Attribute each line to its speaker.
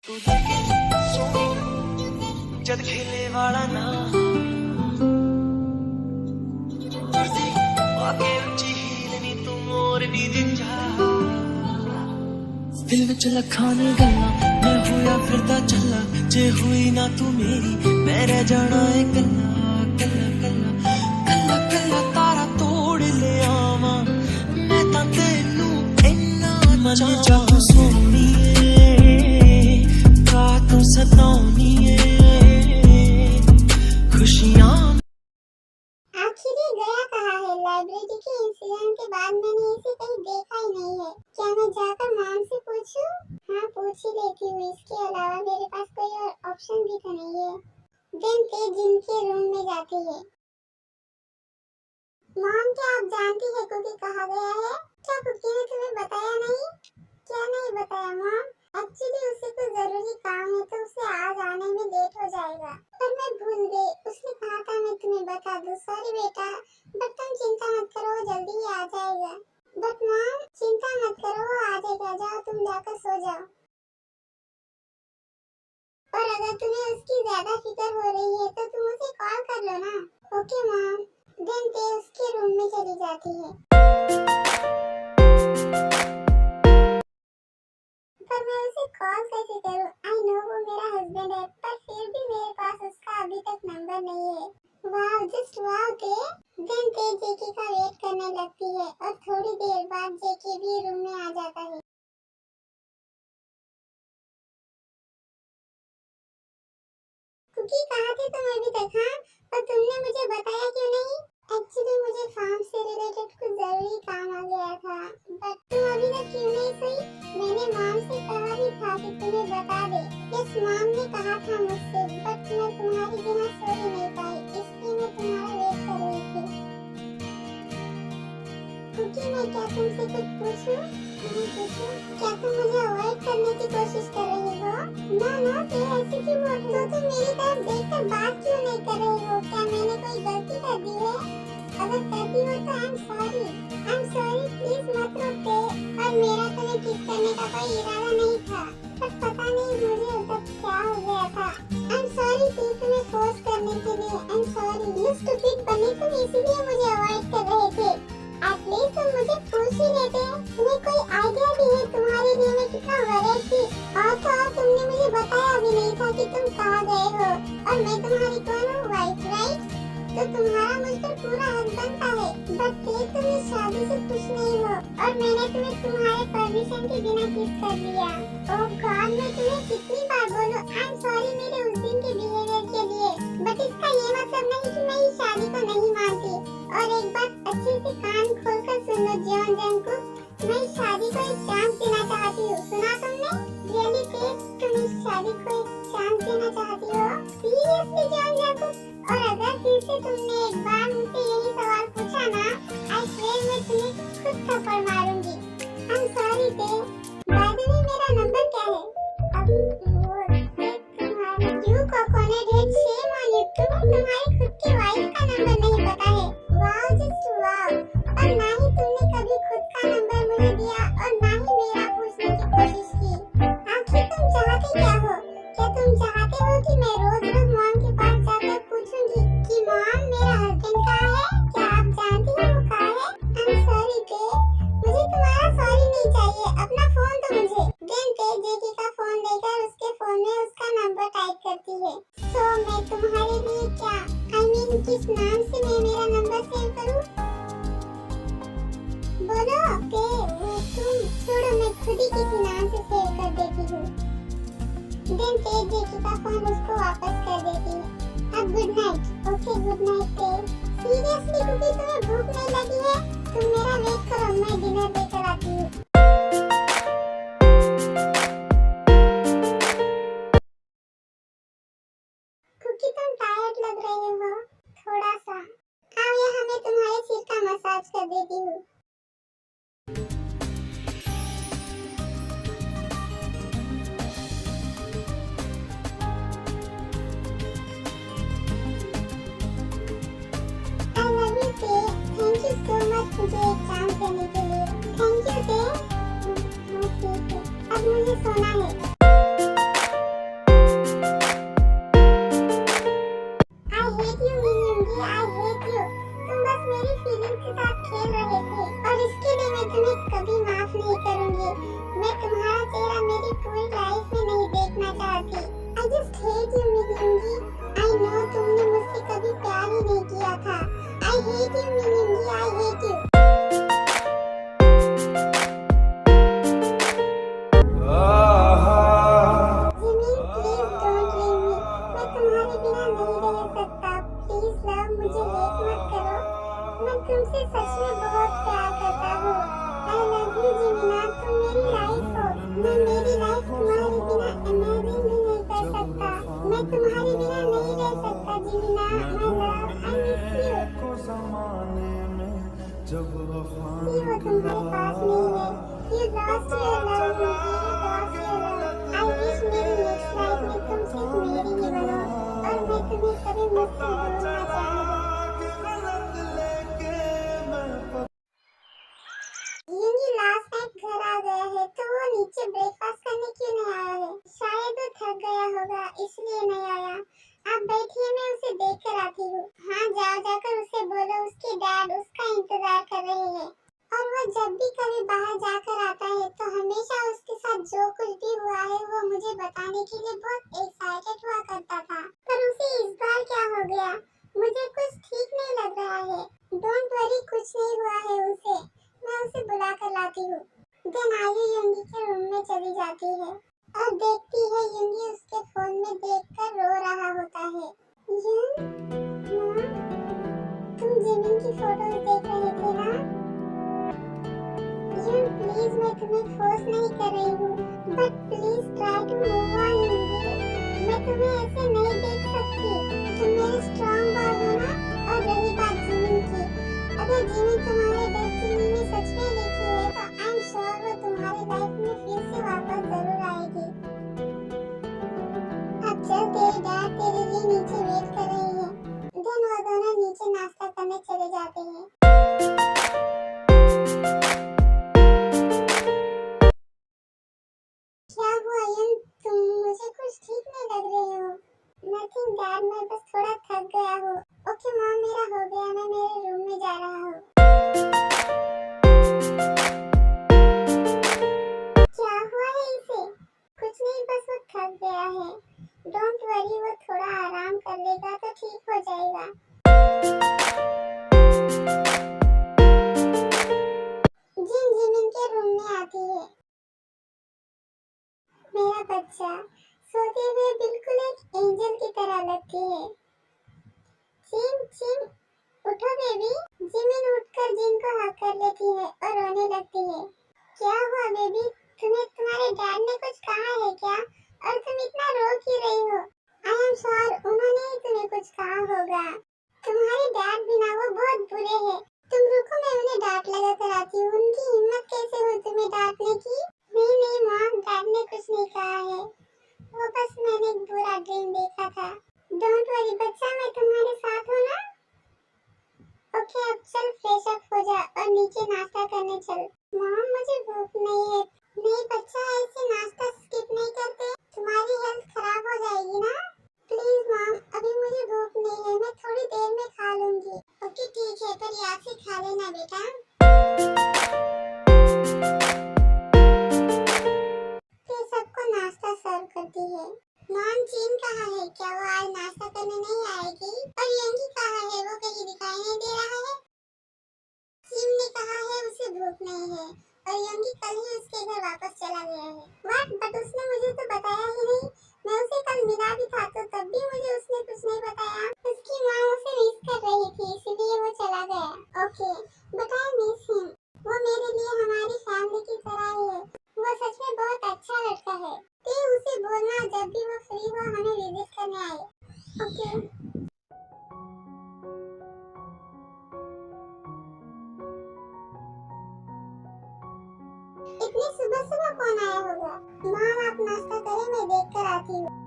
Speaker 1: तू देखे जद खेले वाला ना आगे उच्ची हील नी तू मोर दी जिंजा दिल विच लखां ने गल्लां मैं होया फिरदा चला जे हुई ना तू मेरी मैं रह जाना है कल्ला कल्ला कल्ला कल्ला कल्ला तारा तोड़ ले आवा मैं तां तेनू इन्ना मजा सोनिए का तू सतानिए खुशियां
Speaker 2: आखिर ये गया कहाँ है? लाइब्रेरी के इंसिडेंट के बाद मैंने इसे कहीं देखा ही नहीं है। क्या मैं जाकर मैम से पूछूं? हाँ, पूछ ही लेती हूँ। इसके अलावा मेरे पास कोई और ऑप्शन भी तो नहीं है। देन तेज जिनके रूम में जाती है। मॉम, क्या आप जानती है कुकी कहाँ गया है? क्या कुकी ने तुम्हें बताया नहीं? क्या नहीं बताया मॉम? एक्चुअली उसे कोई जरूरी काम है तो उसे आज आने में लेट हो जाएगा। पर मैं भूल गई। उसने कहा था मैं तुम्हें बता दूं। सॉरी बेटा, बट तुम चिंता मत करो, वो जल्दी ही आ जाएगा। बट मॉम, चिंता मत करो, वो आ जाएगा। जाओ, तुम जाकर सो जाओ। और अगर तुम्हें उसकी ज्यादा फिक्र हो रही है तो तुम उसे कॉल कर लो ना। Okay mom. देन ते उसके रूम में चली जाती है। पर मैं उसे कॉल कैसे करूं? आई नो वो मेरा हस्बैंड है, पर फिर भी मेरे पास उसका अभी तक नंबर नहीं है। वाव, जस्ट वाव ते। देन ते जेकी का वेट करने लगती है और थोड़ी देर बाद जेकी भी रूम में आ जाता है। कुकी, कहाँ थे तुम अभी तक? हाँ, और तुमने मुझे बताया क्यों नहीं? एक्चुअली मुझे फार्म से रिलेटेड कुछ जरूरी काम आ गया था। बट तुम अभी तक क्यों नहीं सोई? मैंने मॉम से कहा भी था कि तुम्हें बता दे। यस, मॉम ने कहा था मुझसे, बट मैं तुम्हारे बिना सो ही नहीं पाई, इसलिए मैं तुम्हारा वेट कर रही थी। कुकी, मैं क्या तुमसे कुछ पूछूं? हाँ, पूछो। क्या तुम मुझे अवॉइड करने की कोशिश कर रही हो? ना ना, ते ऐसे क्यों बोल रही हो? तुम मेरी तरफ देखकर बात क्यों नहीं कर रही हो? क्या मैंने कोई गलती कर दी है? अगर कर दी हो तो आई एम सॉरी, प्लीज मत रोके। और मेरा तुम्हें किस करने का कोई इरादा नहीं था, पर पता नहीं मुझे तब क्या हो गया था। आई एम सॉरी थे तुम्हें फोर्स करने के लिए। I am sorry. You stupid बनी, तुम इसीलिए मुझे अवॉइड कर रहे थे। एटलीस्ट तुम मुझे पूछ ही लेते। तुम्हें कोई आइडिया भी है तुम्हारे लिए मैं कितना वरीड थी? और तो और तुमने मुझे बताया भी नहीं था कि तुम कहाँ गए हो। और मैं तुम्हारी कौन हूँ? Wife, right? तो तुम्हारा मुझ पर पूरा हक बनता है। बट तुम इस शादी से खुश नहीं हो और मैंने तुम्हें तुम्हारे परमिशन के बिना किस कर दिया। ओह गॉड, मैं तुम्हें कितनी बार बोलूं आई एम सॉरी मेरे उस दिन के बिहेवियर के लिए। बट इसका ये मतलब नहीं कि मैं इस शादी को नहीं मानती। और एक बात अच्छे से कान खोलकर सुन लो जॉन जंकुक, मैं इस शादी को एक चांस देना चाहती हूँ। सुना तुमने? रियली तेज, तुम इस शादी को एक चांस देना चाहती हो? Seriously John Jungkook? और अगर फिर से तुमने एक बार मुझसे यही सवाल पूछा ना, आई स्वेयर मैं तुम्हें खुद थप्पड़ मारूंगी। आई एम सॉरी ते। बाय द वे, मेरा नंबर क्या है? अब वो देख तुम्हारा you coconut head, shame on you. तुम्हें तुम्हारी खुद की वाइफ का नंबर नहीं पता है। Wow, just wow. और ना ही तुमने कभी खुद का नंबर मुझे दिया और ना ही मेरा पूछने की कोशिश की। आखिर तुम चाहते क्या हो? क्या तुम चाहते हो कि मैं रोज रोज मॉम के पास जाकर पूछूंगी कि मॉम मेरा हस्बैंड कहाँ है? क्या आप जानती हो वो कहाँ है? आई एम सॉरी ते, मुझे तुम्हारा सॉरी नहीं चाहिए। अपना फोन दो मुझे। देन ते जेकी का फोन लेकर उसके फोन में उसका नंबर टाइप करती है। सो मैं तुम्हारे लिए क्या, आई मीन किस नाम से मैं मेरा नंबर सेव करूँ? बोलो ते। तुम छोड़ो, मैं खुद ही किसी नाम से सेव कर देती हूँ। देन ते जेकी का फोन उसको वापस कर देती है। अब good night. Okay, good night ते। सीरियसली कुकी, तुम्हें भूख नहीं लगी है? तुम मेरा वेट करो, मैं डिनर लेकर आती हूँ। कुकी, तुम टायर्ड लग रहे हो थोड़ा सा। आओ यहाँ मैं तुम्हारे सिर का मसाज कर देती हूँ। थैंक यू सो मच मुझे एक चांस देने के लिए। थैंक यू ते। अब मुझे सोना है। होगा इसलिए नहीं आया। आप बैठिए, मैं उसे देख कर आती हूँ। हाँ जाओ, जाकर उसे बोलो उसके डैड उसका इंतजार कर रहे हैं। और वो जब भी कभी बाहर जाकर आता है तो हमेशा उसके साथ जो कुछ भी हुआ है वो मुझे बताने के लिए बहुत एक्साइटेड हुआ करता था। पर उसे इस बार क्या हो गया, मुझे कुछ ठीक नहीं लग रहा है। डोंट वरी, कुछ नहीं हुआ है उसे, मैं उसे बुला कर लाती हूँ। देन आयु यंगी के रूम में चली जाती है और देखती है यंगी उसके फोन में देखकर रो रहा होता है। माँ, तुम जिमिन की फोटोज देख रहे थे ना? प्लीज, मैं तुम्हें फोर्स नहीं कर रही हूँ, but please try to move on यंगी। मैं तुम्हें ऐसे नहीं देख सकती, तुम मेरे स्ट्रॉन्ग बॉय हो ना। और रही बात जिमिन की, अगर जिमिन तुम्हारे डेस्टिनी में सच में लिखी है तो आई एम श्योर वो तुम्हारी लाइफ में फिर से वापस जरूर आएगी। अब चल, तेरे डैड तेरे लिए नीचे वेट कर रहे हैं। देन वो दोनों नीचे नाश्ता करने चले जाते हैं। क्या हुआ यन, तुम मुझे कुछ ठीक नहीं लग रहे हो। नथिंग डैड, मैं बस थोड़ा थक गया हूँ। ओके मॉम, मेरा हो गया, मैं मेरे रूम में जा रहा हूँ। क्या हुआ है इसे? कुछ नहीं, बस वो थक गया है। डोंट वरी, वो थोड़ा आराम कर लेगा तो ठीक हो जाएगा। जिन जिमिन के रूम में आती है। मेरा बच्चा सोते हुए बिल्कुल एक एंजल की तरह लगती है। चिम चिम, उठो बेबी। जिमिन उठकर जिन को हक कर लेती है और रोने लगती है। क्या हुआ बेबी, तुम्हें तुम्हारे डैड ने कुछ कहा है क्या? और तुम इतना रो क्यों रही हो? आई एम श्योर उन्होंने ही तुम्हें कुछ कहा होगा। तुम्हारे डैड भी ना, वो बहुत बुरे हैं। तुम रुको, मैं उन्हें डांट लगा कर आती हूँ। उनकी हिम्मत कैसे हुई तुम्हें डांटने की? नहीं नहीं मॉम, डैड ने कुछ नहीं कहा है, वो बस मैंने एक बुरा ड्रीम देखा था। डोंट वरी बच्चा, मैं तुम्हारे साथ हूँ ना। ओके, अब चल फ्रेश अप हो जा और नीचे नाश्ता करने चल। मॉम, मुझे भूख नहीं है। नहीं बच्चा, ऐसे नाश्ता स्किप नहीं करते, तुम्हारी हेल्थ खराब हो जाएगी ना। प्लीज मॉम, अभी मुझे भूख नहीं है, मैं थोड़ी देर में खा लूंगी। ओके ठीक है, पर याद से खा लेना बेटा। फिर सबको नाश्ता सर्व करती है। मॉम, चीन कहाँ है? क्या वो आज नाश्ता करने नहीं आएगी? और यंगी कहाँ है? वो कहीं दिखाई नहीं दे रहा है। चीन ने कहा है उसे भूख नहीं है और यंगी कल ही उसके घर वापस चला गया है। व्हाट? बट उसने मुझे तो बताया ही नहीं। मैं उसे कल मिला भी था तो तब भी मुझे उसने कुछ नहीं बताया। उसकी माँ उसे मिस कर रही थी इसलिए वो चला गया। Okay, but I miss him. वो मेरे लिए हमारी फैमिली की तरह ही है। वो सच में बहुत अच्छा लड़का है। ते उसे बोलना जब भी वो फ्री हो हमें विजिट करने आए। ओके। इतनी सुबह सुबह कौन आया होगा? मॉम, आप नाश्ता करें, मैं देख कर आती हूँ।